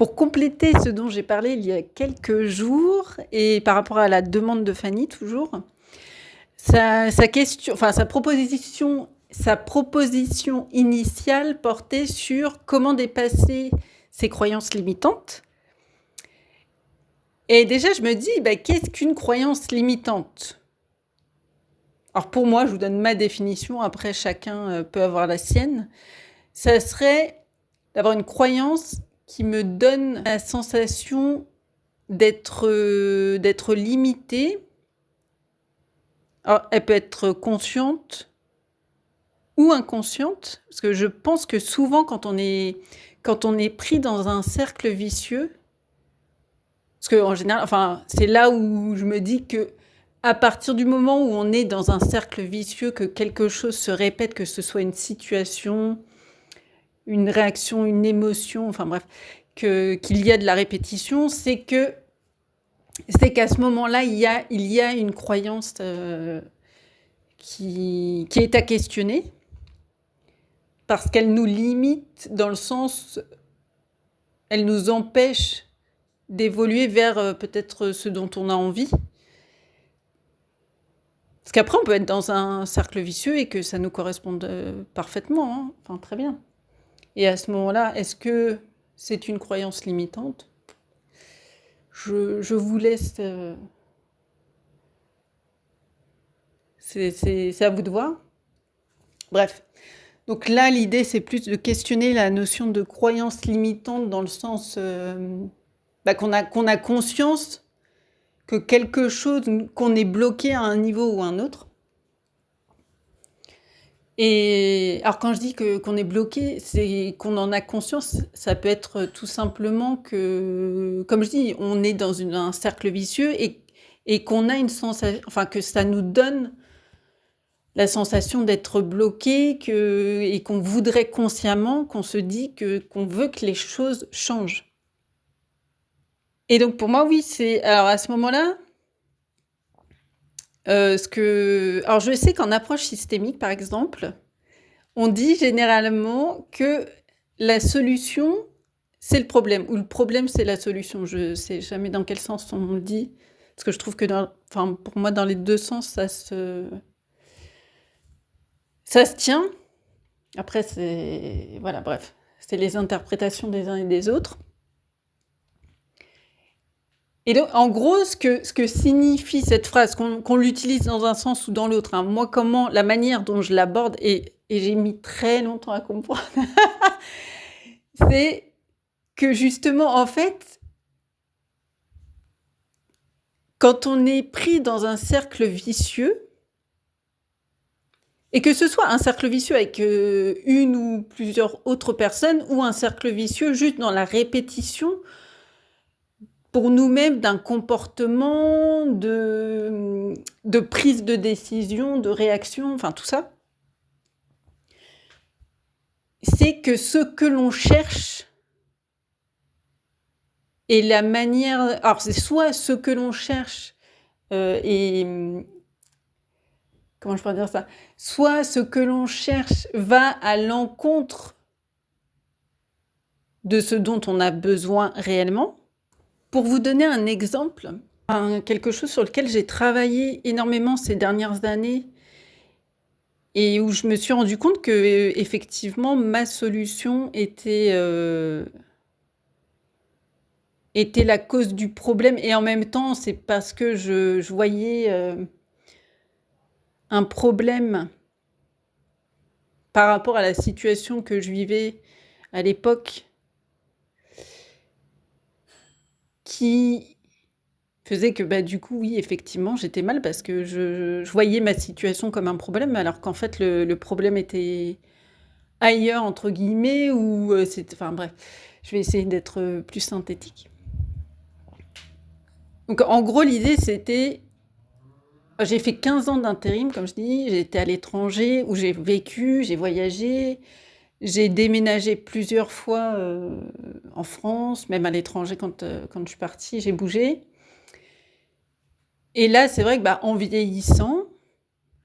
Pour compléter ce dont j'ai parlé il y a quelques jours et par rapport à la demande de Fanny toujours, sa proposition initiale portait sur comment dépasser ses croyances limitantes. Et déjà, je me dis, qu'est-ce qu'une croyance limitante? Alors pour moi, je vous donne ma définition, après chacun peut avoir la sienne. Ça serait d'avoir une croyance qui me donne la sensation d'être limitée. Alors, elle peut être consciente ou inconsciente, parce que je pense que souvent, quand on est pris dans un cercle vicieux, parce qu'en général, c'est là où je me dis que à partir du moment où on est dans un cercle vicieux, que quelque chose se répète, que ce soit une situation, une réaction, une émotion, enfin bref, qu'il y a de la répétition, c'est qu'à ce moment-là, il y a une croyance qui est à questionner, parce qu'elle nous limite dans le sens, elle nous empêche d'évoluer vers peut-être ce dont on a envie. Parce qu'après, on peut être dans un cercle vicieux et que ça nous corresponde parfaitement, hein. Enfin, très bien. Et à ce moment-là, est-ce que c'est une croyance limitante ? Je vous laisse... c'est à vous de voir. Bref. Donc là, l'idée, c'est plus de questionner la notion de croyance limitante dans le sens qu'on a conscience que quelque chose, qu'on est bloqué à un niveau ou à un autre. Et alors quand je dis qu'on est bloqué, c'est qu'on en a conscience. Ça peut être tout simplement que, comme je dis, on est dans un cercle vicieux et qu'on a une sensation, que ça nous donne la sensation d'être bloqué et qu'on voudrait consciemment, qu'on se dit qu'on veut que les choses changent. Et donc pour moi, oui, alors à ce moment-là, alors je sais qu'en approche systémique, par exemple, on dit généralement que la solution, c'est le problème, ou le problème, c'est la solution. Je ne sais jamais dans quel sens on le dit, parce que je trouve que, pour moi, dans les deux sens, ça se tient. Après, voilà, bref, c'est les interprétations des uns et des autres. Et donc, en gros, ce que signifie cette phrase, qu'on l'utilise dans un sens ou dans l'autre, hein, moi, la manière dont je l'aborde, et j'ai mis très longtemps à comprendre, c'est que justement, en fait, quand on est pris dans un cercle vicieux, et que ce soit un cercle vicieux avec une ou plusieurs autres personnes, ou un cercle vicieux juste dans la répétition pour nous-mêmes d'un comportement, de prise de décision, de réaction, enfin tout ça, c'est que ce que l'on cherche et la manière... Alors c'est soit ce que l'on cherche et... Comment je pourrais dire ça ? Soit ce que l'on cherche va à l'encontre de ce dont on a besoin réellement. Pour vous donner un exemple, quelque chose sur lequel j'ai travaillé énormément ces dernières années et où je me suis rendu compte que effectivement ma solution était la cause du problème, et en même temps c'est parce que je voyais un problème par rapport à la situation que je vivais à l'époque, qui faisait que du coup, oui, effectivement, j'étais mal parce que je voyais ma situation comme un problème, alors qu'en fait, le problème était ailleurs, entre guillemets, ou c'était... Enfin bref, je vais essayer d'être plus synthétique. Donc en gros, l'idée, c'était... J'ai fait 15 ans d'intérim, comme je dis, j'ai été à l'étranger, où j'ai vécu, j'ai voyagé, j'ai déménagé plusieurs fois en France, même à l'étranger quand je suis partie, j'ai bougé. Et là, c'est vrai que en vieillissant,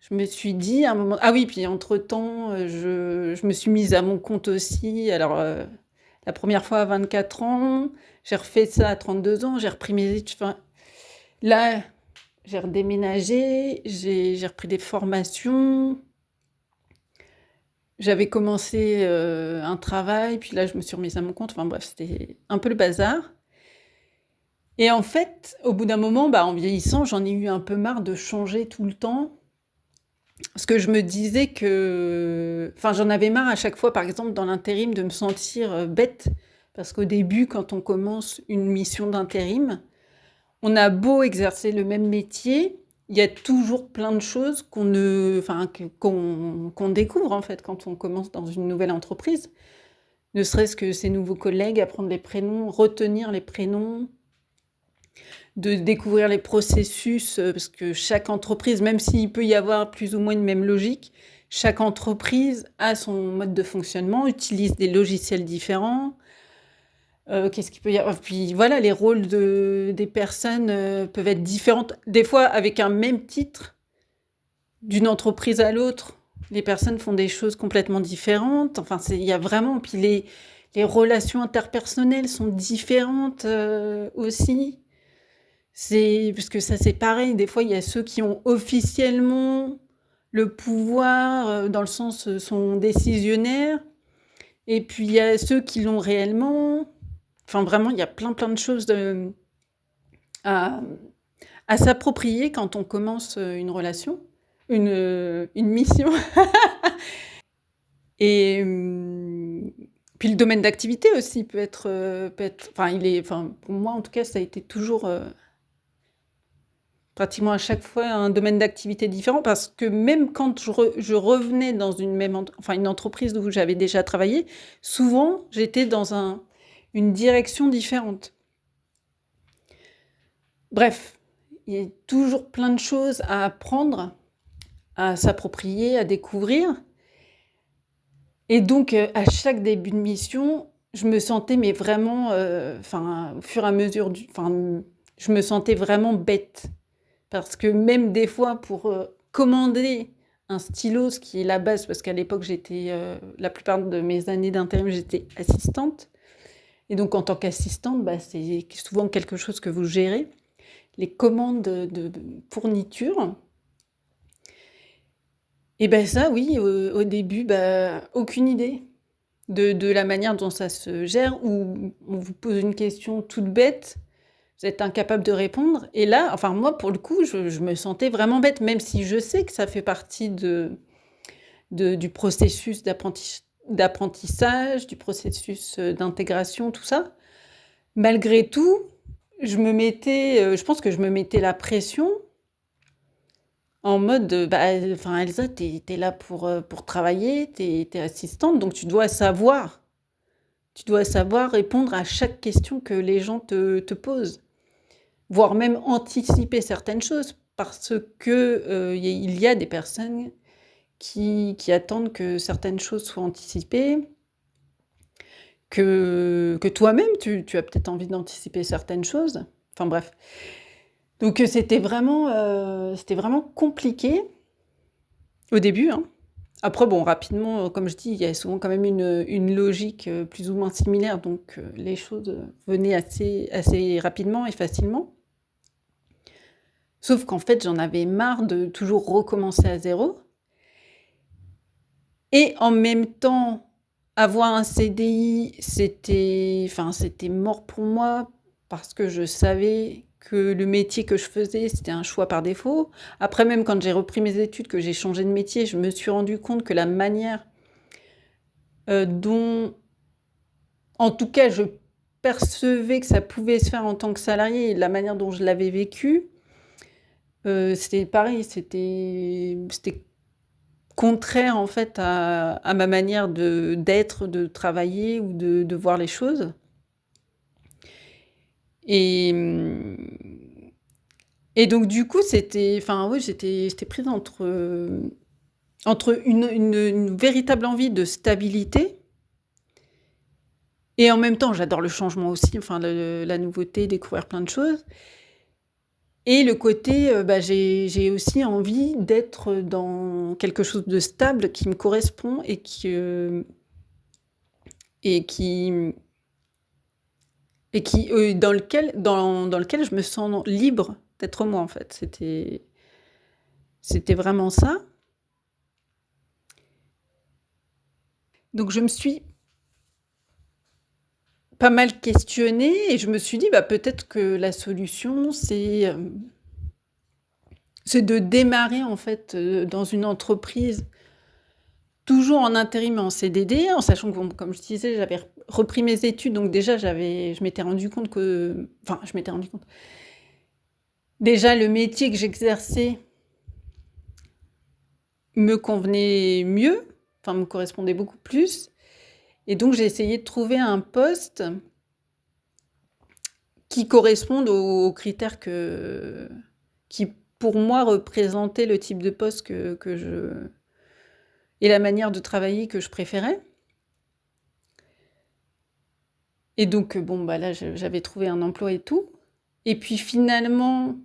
je me suis dit à un moment... Ah oui, puis entre-temps, je me suis mise à mon compte aussi. Alors la première fois à 24 ans, j'ai refait ça à 32 ans, j'ai repris mes études. Enfin, là, j'ai redéménagé, j'ai repris des formations. J'avais commencé un travail, puis là, je me suis remise à mon compte. Enfin bref, c'était un peu le bazar. Et en fait, au bout d'un moment, en vieillissant, j'en ai eu un peu marre de changer tout le temps. Parce que je me disais que... Enfin, j'en avais marre à chaque fois, par exemple, dans l'intérim, de me sentir bête. Parce qu'au début, quand on commence une mission d'intérim, on a beau exercer le même métier, il y a toujours plein de choses qu'on découvre, en fait, quand on commence dans une nouvelle entreprise. Ne serait-ce que ses nouveaux collègues, apprendre les prénoms, retenir les prénoms, de découvrir les processus, parce que chaque entreprise, même s'il peut y avoir plus ou moins une même logique, chaque entreprise a son mode de fonctionnement, utilise des logiciels différents. Qu'est-ce qu'il peut y avoir? Puis voilà, les rôles des personnes peuvent être différentes. Des fois, avec un même titre, d'une entreprise à l'autre, les personnes font des choses complètement différentes. Enfin, il y a vraiment... Puis les relations interpersonnelles sont différentes aussi. Parce que ça, c'est pareil. Des fois, il y a ceux qui ont officiellement le pouvoir, dans le sens sont décisionnaires. Et puis, il y a ceux qui l'ont réellement. Enfin, vraiment, il y a plein de choses à, à s'approprier quand on commence une relation, une mission. Et puis le domaine d'activité aussi peut être... pour moi, en tout cas, ça a été toujours... pratiquement à chaque fois un domaine d'activité différent, parce que même quand je revenais dans une entreprise où j'avais déjà travaillé, souvent j'étais dans une direction différente. Bref, il y a toujours plein de choses à apprendre, à s'approprier, à découvrir. Et donc, à chaque début de mission, je me sentais vraiment, au fur et à mesure je me sentais vraiment bête. Parce que même des fois, pour commander un stylo, ce qui est la base, parce qu'à l'époque, la plupart de mes années d'intérim, j'étais assistante. Et donc, en tant qu'assistante, c'est souvent quelque chose que vous gérez. Les commandes de fourniture. Et ça, oui, au début, aucune idée de la manière dont ça se gère, ou on vous pose une question toute bête, vous êtes incapable de répondre. Et là, moi, pour le coup, je me sentais vraiment bête, même si je sais que ça fait partie du processus d'apprentissage, du processus d'intégration, tout ça. Malgré tout, je pense que je me mettais la pression en mode, Elsa, t'es là pour travailler, t'es assistante, donc tu dois savoir répondre à chaque question que les gens te posent, voire même anticiper certaines choses, parce que il y a des personnes qui attendent que certaines choses soient anticipées, que toi-même, tu as peut-être envie d'anticiper certaines choses. Enfin bref. Donc c'était vraiment compliqué au début, hein. Après, rapidement, comme je dis, il y a souvent quand même une logique plus ou moins similaire, donc les choses venaient assez rapidement et facilement. Sauf qu'en fait, j'en avais marre de toujours recommencer à zéro. Et en même temps, avoir un CDI, c'était mort pour moi, parce que je savais que le métier que je faisais, c'était un choix par défaut. Après, même quand j'ai repris mes études, que j'ai changé de métier, je me suis rendu compte que la manière dont, en tout cas, je percevais que ça pouvait se faire en tant que salarié, et la manière dont je l'avais vécu, c'était pareil, c'était contraire en fait à ma manière d'être, de travailler ou de voir les choses. Et donc du coup, j'étais prise entre une véritable envie de stabilité, et en même temps, j'adore le changement aussi, la nouveauté, découvrir plein de choses. Et le côté, j'ai aussi envie d'être dans quelque chose de stable qui me correspond et qui et dans lequel je me sens libre d'être moi, en fait. C'était vraiment ça. Donc je me suis pas mal questionnée et je me suis dit, bah, peut-être que la solution, c'est de démarrer, en fait, dans une entreprise, toujours en intérim, en CDD, en sachant que, bon, comme je disais, j'avais repris mes études, donc déjà, je m'étais rendu compte que... Enfin, je m'étais rendu compte. Déjà, le métier que j'exerçais me convenait mieux, enfin, me correspondait beaucoup plus. Et donc, j'ai essayé de trouver un poste qui corresponde aux critères qui, pour moi, représentaient le type de poste et la manière de travailler que je préférais. Et donc, bon, bah là, j'avais trouvé un emploi et tout. Et puis finalement,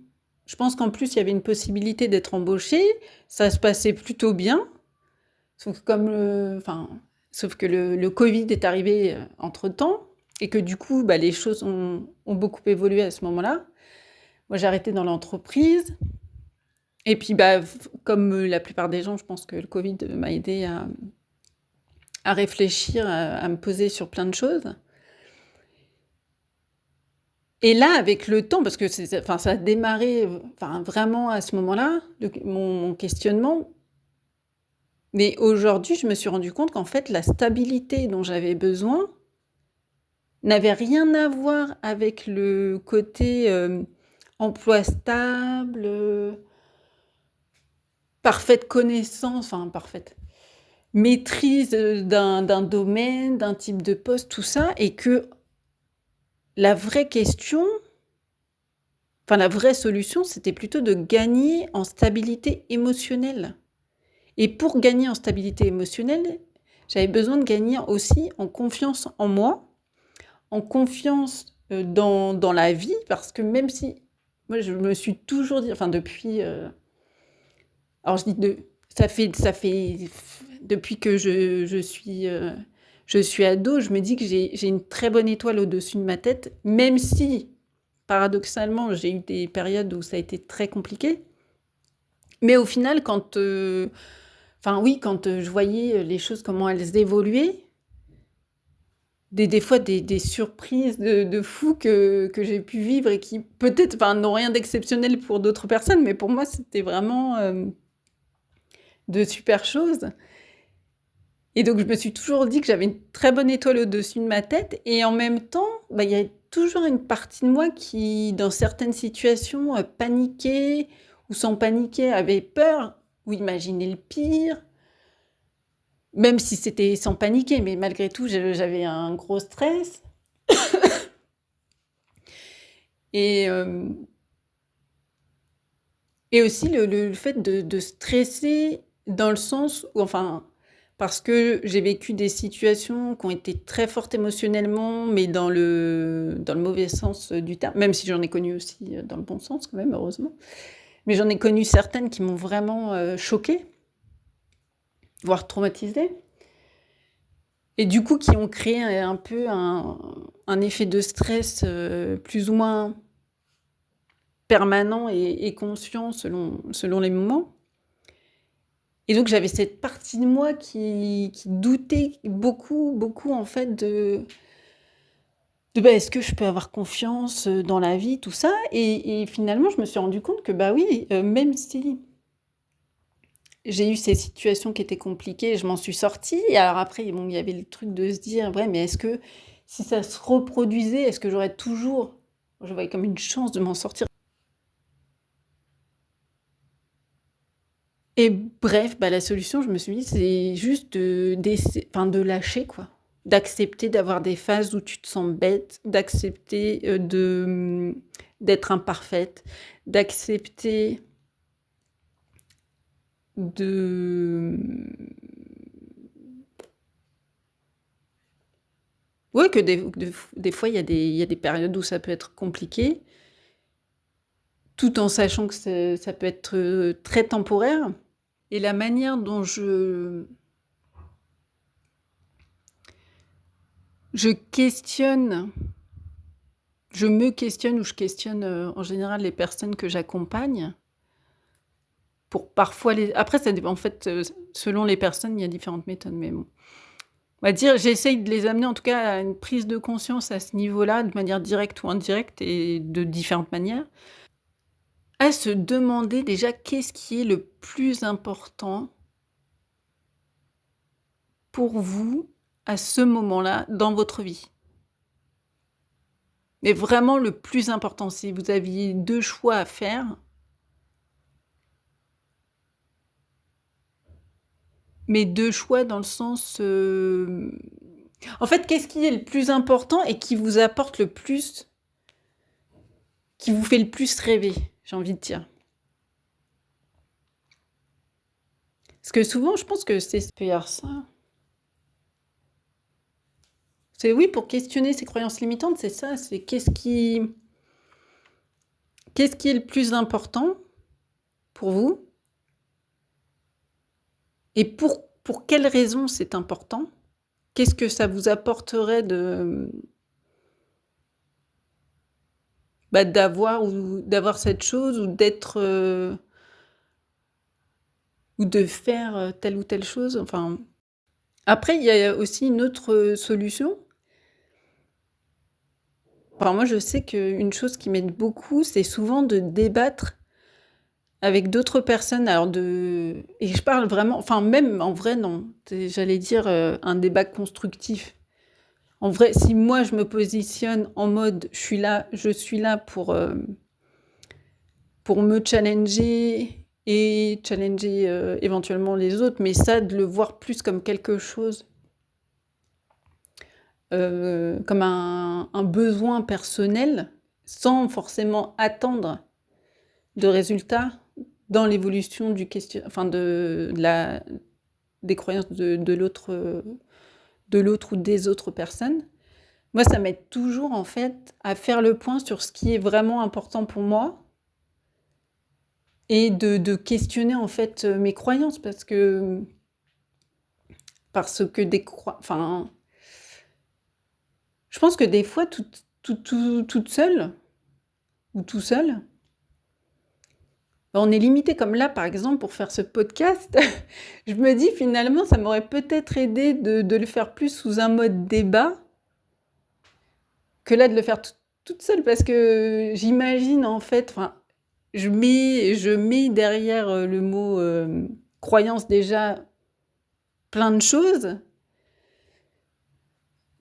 je pense qu'en plus, il y avait une possibilité d'être embauchée. Ça se passait plutôt bien. Sauf que sauf que le Covid est arrivé entre-temps et que du coup, bah, les choses ont beaucoup évolué à ce moment-là. Moi, j'ai arrêté dans l'entreprise. Et puis, bah, comme la plupart des gens, je pense que le Covid m'a aidé à réfléchir, à me poser sur plein de choses. Et là, avec le temps, parce que ça a démarré vraiment à ce moment-là, mon questionnement. Mais aujourd'hui, je me suis rendu compte qu'en fait, la stabilité dont j'avais besoin n'avait rien à voir avec le côté emploi stable, parfaite connaissance, enfin parfaite maîtrise d'un domaine, d'un type de poste, tout ça, et que la vraie question, enfin la vraie solution, c'était plutôt de gagner en stabilité émotionnelle. Et pour gagner en stabilité émotionnelle, j'avais besoin de gagner aussi en confiance en moi, en confiance dans la vie, parce que même si moi je me suis toujours dit, enfin depuis, alors je dis ça fait depuis que je suis ado, je me dis que j'ai une très bonne étoile au-dessus de ma tête, même si paradoxalement j'ai eu des périodes où ça a été très compliqué. Mais au final, quand je voyais les choses, comment elles évoluaient, des fois des surprises de fou que j'ai pu vivre et qui peut-être n'ont rien d'exceptionnel pour d'autres personnes, mais pour moi, c'était vraiment de super choses. Et donc, je me suis toujours dit que j'avais une très bonne étoile au-dessus de ma tête. Et en même temps, bah, il y a toujours une partie de moi qui, dans certaines situations, paniquait ou sans paniquer, avait peur ou imaginait le pire. Même si c'était sans paniquer, mais malgré tout, j'avais un gros stress. Et, euh, et aussi le fait de stresser dans le sens où, enfin, parce que j'ai vécu des situations qui ont été très fortes émotionnellement, mais dans le mauvais sens du terme, même si j'en ai connu aussi dans le bon sens quand même, heureusement. Mais j'en ai connu certaines qui m'ont vraiment choquée, voire traumatisée. Et du coup, qui ont créé un peu un effet de stress plus ou moins permanent et conscient selon les moments. Et donc, j'avais cette partie de moi qui doutait beaucoup, beaucoup, en fait, bah, est-ce que je peux avoir confiance dans la vie, tout ça. Et finalement, je me suis rendu compte que, bah oui, même si j'ai eu ces situations qui étaient compliquées, je m'en suis sortie. Et alors après, bon, il y avait le truc de se dire, ouais, mais est-ce que si ça se reproduisait, est-ce que j'aurais toujours, je voyais comme une chance de m'en sortir. Et bref, bah, la solution, je me suis dit, c'est juste de lâcher, quoi. D'accepter d'avoir des phases où tu te sens bête, d'accepter d'être imparfaite, d'accepter de... Ouais, que des fois, il y a des périodes où ça peut être compliqué, tout en sachant que ça peut être très temporaire. Et la manière dont je questionne je me questionne ou je questionne, en général les personnes que j'accompagne pour parfois les après ça dépend en fait, selon les personnes, il y a différentes méthodes, mais bon. On va dire, j'essaye de les amener en tout cas à une prise de conscience à ce niveau-là, de manière directe ou indirecte et de différentes manières, à se demander déjà qu'est-ce qui est le plus important pour vous à ce moment-là dans votre vie? Mais vraiment le plus important, si vous aviez 2 choix à faire, mais 2 choix dans le sens, en fait, qu'est-ce qui est le plus important et qui vous apporte le plus qui vous fait le plus rêver, j'ai envie de dire? Parce que souvent, je pense que c'est faire ça. C'est oui, pour questionner ses croyances limitantes, c'est ça, c'est qu'est-ce qui est le plus important pour vous et pour quelles raisons c'est important? Qu'est-ce que ça vous apporterait de, bah, d'avoir cette chose ou d'être, ou de faire, telle ou telle chose? Enfin, après il y a aussi une autre, solution. Enfin moi je sais qu'une chose qui m'aide beaucoup, c'est souvent de débattre avec d'autres personnes, alors et je parle vraiment enfin même en vrai non, j'allais dire, un débat constructif. En vrai, si moi je me positionne en mode je suis là pour me challenger et challenger, éventuellement les autres, mais ça de le voir plus comme quelque chose, comme un besoin personnel, sans forcément attendre de résultats dans l'évolution du question enfin de la des croyances de l'autre ou des autres personnes. Moi, ça m'aide toujours, en fait, à faire le point sur ce qui est vraiment important pour moi et de questionner, en fait, mes croyances parce que enfin, je pense que des fois, toute seule ou tout seul, on est limité. Comme là, par exemple, pour faire ce podcast, je me dis finalement, ça m'aurait peut-être aidé de le faire plus sous un mode débat que là de le faire toute seule parce que j'imagine en fait, enfin, je mets derrière, le mot, croyance déjà plein de choses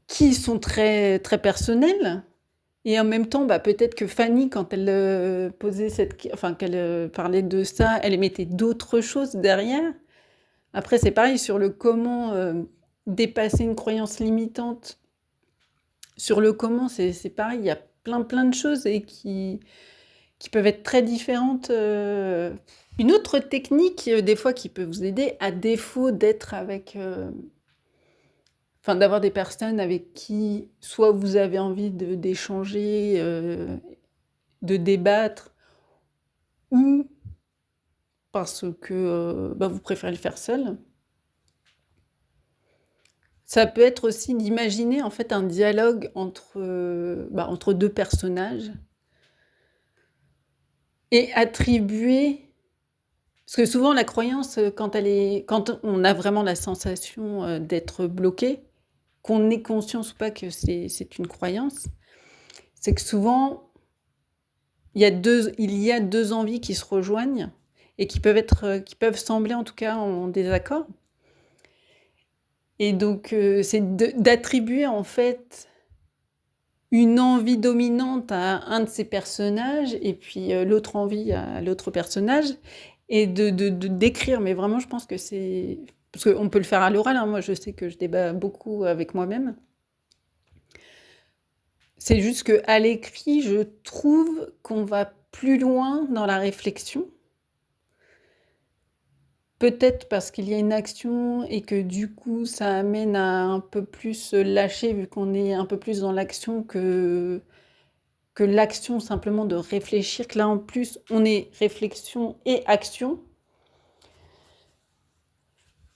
qui sont très, très personnelles et en même temps, bah, peut-être que Fanny quand elle, posait enfin qu'elle, parlait de ça, elle mettait d'autres choses derrière. Après c'est pareil sur le comment, dépasser une croyance limitante. Sur le comment, c'est pareil, il y a plein, plein de choses et qui peuvent être très différentes. Une autre technique, des fois, qui peut vous aider, à défaut d'être avec, enfin, d'avoir des personnes avec qui soit vous avez envie d'échanger, de débattre, ou parce que bah, vous préférez le faire seul. Ça peut être aussi d'imaginer en fait un dialogue entre deux personnages et attribuer. Parce que souvent la croyance, quand on a vraiment la sensation, d'être bloqué, qu'on ait conscience ou pas que c'est une croyance, c'est que souvent il y a deux envies qui se rejoignent et qui peuvent sembler en tout cas en désaccord et donc c'est d'attribuer en fait une envie dominante à un de ces personnages et puis, l'autre envie à l'autre personnage et de décrire. Mais vraiment, je pense que c'est parce qu'on peut le faire à l'oral, hein. Moi, je sais que je débat beaucoup avec moi-même. C'est juste qu'à l'écrit, je trouve qu'on va plus loin dans la réflexion. Peut-être parce qu'il y a une action et que du coup, ça amène à un peu plus lâcher vu qu'on est un peu plus dans l'action que l'action simplement de réfléchir, que là en plus on est réflexion et action.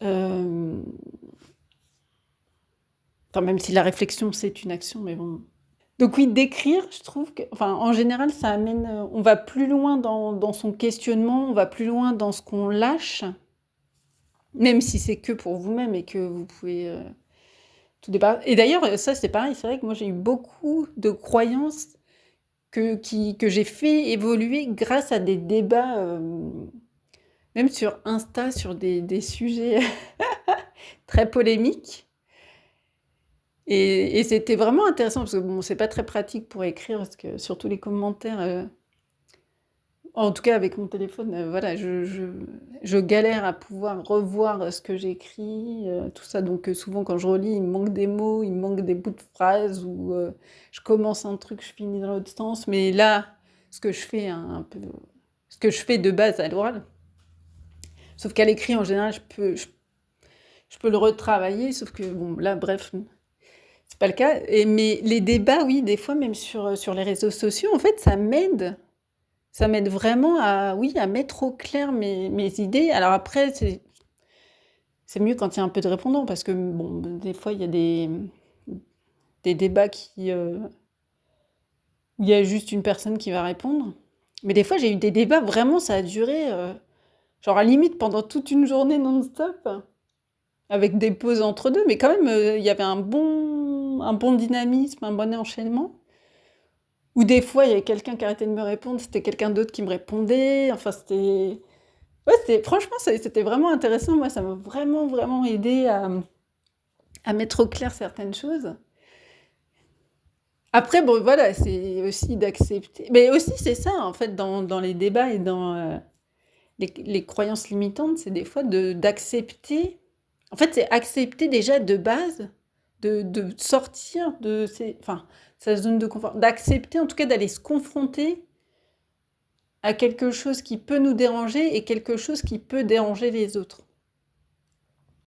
Enfin, même si la réflexion c'est une action, mais bon. Donc oui, d'écrire, je trouve que, enfin, en général, ça amène, on va plus loin dans son questionnement, on va plus loin dans ce qu'on lâche, même si c'est que pour vous-même et que vous pouvez tout débarrasser. Et d'ailleurs, ça c'est pareil, c'est vrai que moi j'ai eu beaucoup de croyances que j'ai fait évoluer grâce à des débats, même sur Insta, sur des sujets très polémiques. Et c'était vraiment intéressant parce que bon, c'est pas très pratique pour écrire parce que surtout les commentaires, en tout cas avec mon téléphone, voilà, je galère à pouvoir revoir ce que j'écris, tout ça. Donc souvent quand je relis, il me manque des mots, il me manque des bouts de phrases ou je commence un truc, je finis dans l'autre sens. Mais là, ce que je fais un peu, ce que je fais de base à l'oral, sauf qu'à l'écrit en général, je peux le retravailler, sauf que bon, là, bref, c'est pas le cas. Mais les débats, oui, des fois, même sur les réseaux sociaux, en fait, ça m'aide. Ça m'aide vraiment à, oui, à mettre au clair mes idées. Alors après, c'est mieux quand il y a un peu de répondants, parce que bon, des fois, il y a des débats où il y a juste une personne qui va répondre. Mais des fois, j'ai eu des débats, vraiment, ça a duré, genre à la limite pendant toute une journée non-stop, avec des pauses entre deux, mais quand même, il y avait un bon dynamisme, un bon enchaînement. Ou des fois, il y avait quelqu'un qui arrêtait de me répondre, c'était quelqu'un d'autre qui me répondait. Enfin, c'était... Ouais, franchement, c'était vraiment intéressant. Moi, ça m'a vraiment, vraiment aidé à mettre au clair certaines choses. Après, bon, voilà, c'est aussi d'accepter. Mais aussi, c'est ça, en fait, dans les débats et dans les croyances limitantes, c'est des fois d'accepter. En fait, c'est accepter déjà de base de sortir de enfin, sa zone de confort, d'accepter en tout cas d'aller se confronter à quelque chose qui peut nous déranger et quelque chose qui peut déranger les autres.